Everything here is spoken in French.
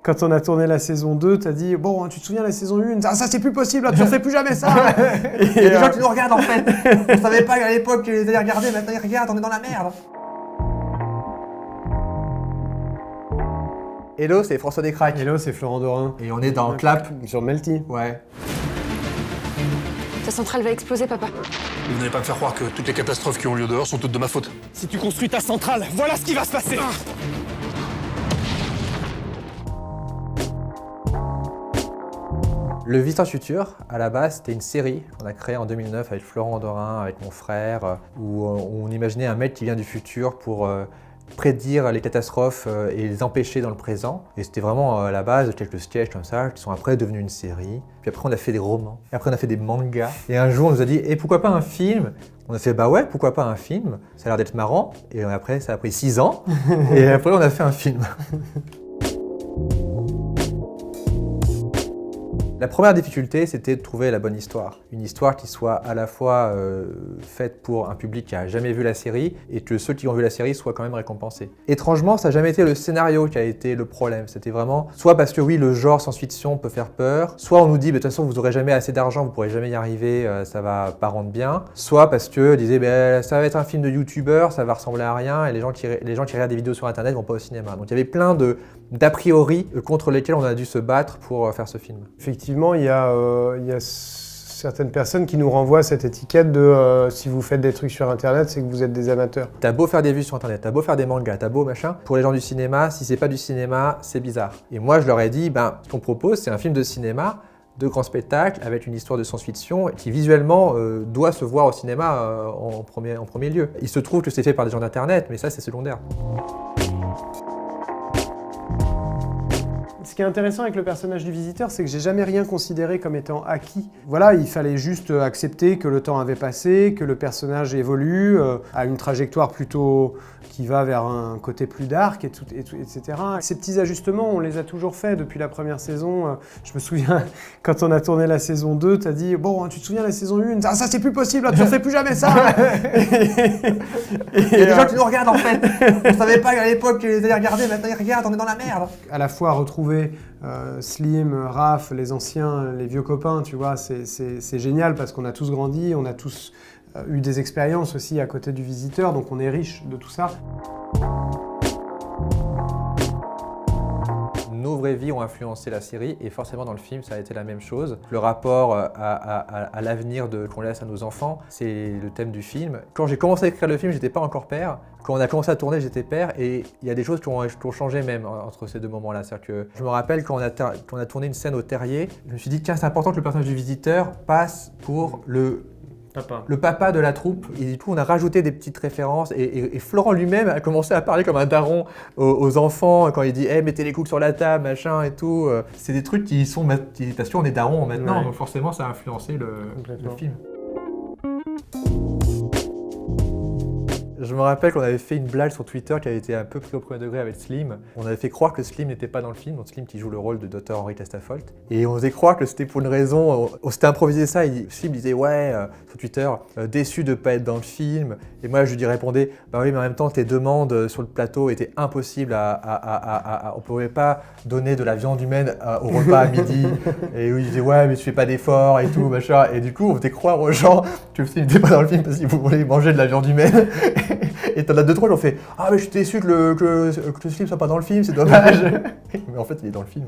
Quand on a tourné la saison 2, t'as dit « Bon, tu te souviens la saison 1 ? Ça c'est plus possible, tu refais plus jamais ça !» Il y a des gens qui nous regardent en fait. On savait pas à l'époque qu'ils les allaient regarder, maintenant ils regardent, on est dans la merde. Hello, c'est François Descraques. Hello, c'est Florent Dorin. Et on est dans Clap. Sur Melty. Ouais. Ta centrale va exploser, papa. Vous n'allez pas me faire croire que toutes les catastrophes qui ont lieu dehors sont toutes de ma faute. Si tu construis ta centrale, voilà ce qui va se passer. Le Visiteur Futur, à la base, c'était une série qu'on a créée en 2009 avec Florent Dorin, avec mon frère, où on imaginait un mec qui vient du futur pour prédire les catastrophes et les empêcher dans le présent. Et c'était vraiment à la base quelques sketchs comme ça, qui sont après devenus une série. Puis après, on a fait des romans. Et après, on a fait des mangas. Et un jour, on nous a dit « Et pourquoi pas un film ?» On a fait « Bah ouais, pourquoi pas un film ? Ça a l'air d'être marrant. » Et après, ça a pris 6 ans. Et après, on a fait un film. La première difficulté, c'était de trouver la bonne histoire. Une histoire qui soit à la fois faite pour un public qui n'a jamais vu la série et que ceux qui ont vu la série soient quand même récompensés. Étrangement, ça n'a jamais été le scénario qui a été le problème. C'était vraiment soit parce que oui, le genre science-fiction peut faire peur, soit on nous dit de toute façon vous n'aurez jamais assez d'argent, vous ne pourrez jamais y arriver, ça va pas rendre bien, soit parce que disait ça va être un film de youtubeur, ça va ressembler à rien et les gens qui regardent des vidéos sur internet vont pas au cinéma. Donc il y avait plein d'a priori contre lesquels on a dû se battre pour faire ce film. Effectivement, il y a certaines personnes qui nous renvoient cette étiquette de si vous faites des trucs sur internet, c'est que vous êtes des amateurs. T'as beau faire des vues sur internet, t'as beau faire des mangas, t'as beau machin, pour les gens du cinéma, si c'est pas du cinéma, c'est bizarre. Et moi je leur ai dit, ce qu'on propose c'est un film de cinéma, de grand spectacle, avec une histoire de science-fiction qui visuellement doit se voir au cinéma en premier lieu. Il se trouve que c'est fait par des gens d'internet, mais ça c'est secondaire. Ce qui est intéressant avec le personnage du visiteur, c'est que j'ai jamais rien considéré comme étant acquis. Voilà, il fallait juste accepter que le temps avait passé, que le personnage évolue, a une trajectoire plutôt qui va vers un côté plus dark, etc. Ces petits ajustements, on les a toujours faits depuis la première saison. Je me souviens, quand on a tourné la saison 2, t'as dit « Bon, tu te souviens la saison 1 ? Ça c'est plus possible, tu refais plus jamais ça !» Il y a des gens qui nous regardent en fait. On savait pas à l'époque qu'ils les allaient regarder, maintenant ils regardent, on est dans la merde. À la fois retrouver Slim, Raph, les anciens, les vieux copains, tu vois, c'est génial parce qu'on a tous grandi, on a tous eu des expériences aussi à côté du visiteur, donc on est riche de tout ça. Nos vraies vies ont influencé la série et forcément dans le film ça a été la même chose. Le rapport à l'avenir qu'on laisse à nos enfants, c'est le thème du film. Quand j'ai commencé à écrire le film, j'étais pas encore père. Quand on a commencé à tourner, j'étais père et il y a des choses qui ont changé même entre ces deux moments-là. C'est-à-dire que je me rappelle quand on a tourné une scène au terrier, je me suis dit tiens c'est important que le personnage du visiteur passe pour le papa de la troupe, et du coup on a rajouté des petites références et Florent lui-même a commencé à parler comme un daron aux enfants quand il dit hey, mettez les coups sur la table, machin et tout. C'est des trucs parce qu'on est daron maintenant, donc forcément ça a influencé le film. Je me rappelle qu'on avait fait une blague sur Twitter qui avait été un peu pris au premier degré avec Slim. On avait fait croire que Slim n'était pas dans le film, donc Slim qui joue le rôle de Dr Henry Castafolt. Et on faisait croire que c'était pour une raison, on s'était improvisé ça, Slim disait ouais, sur Twitter, déçu de ne pas être dans le film. Et moi je lui répondais, bah oui mais en même temps tes demandes sur le plateau étaient impossibles on pouvait pas donner de la viande humaine au repas à midi. Et oui, il disait ouais mais tu fais pas d'efforts et tout, machin. Et du coup on faisait croire aux gens que le film n'était pas dans le film parce qu'ils voulaient manger de la viande humaine. Et t'en as 2-3 qui ont fait « Ah mais je suis déçu que le film soit pas dans le film, c'est dommage !» Mais en fait il est dans le film.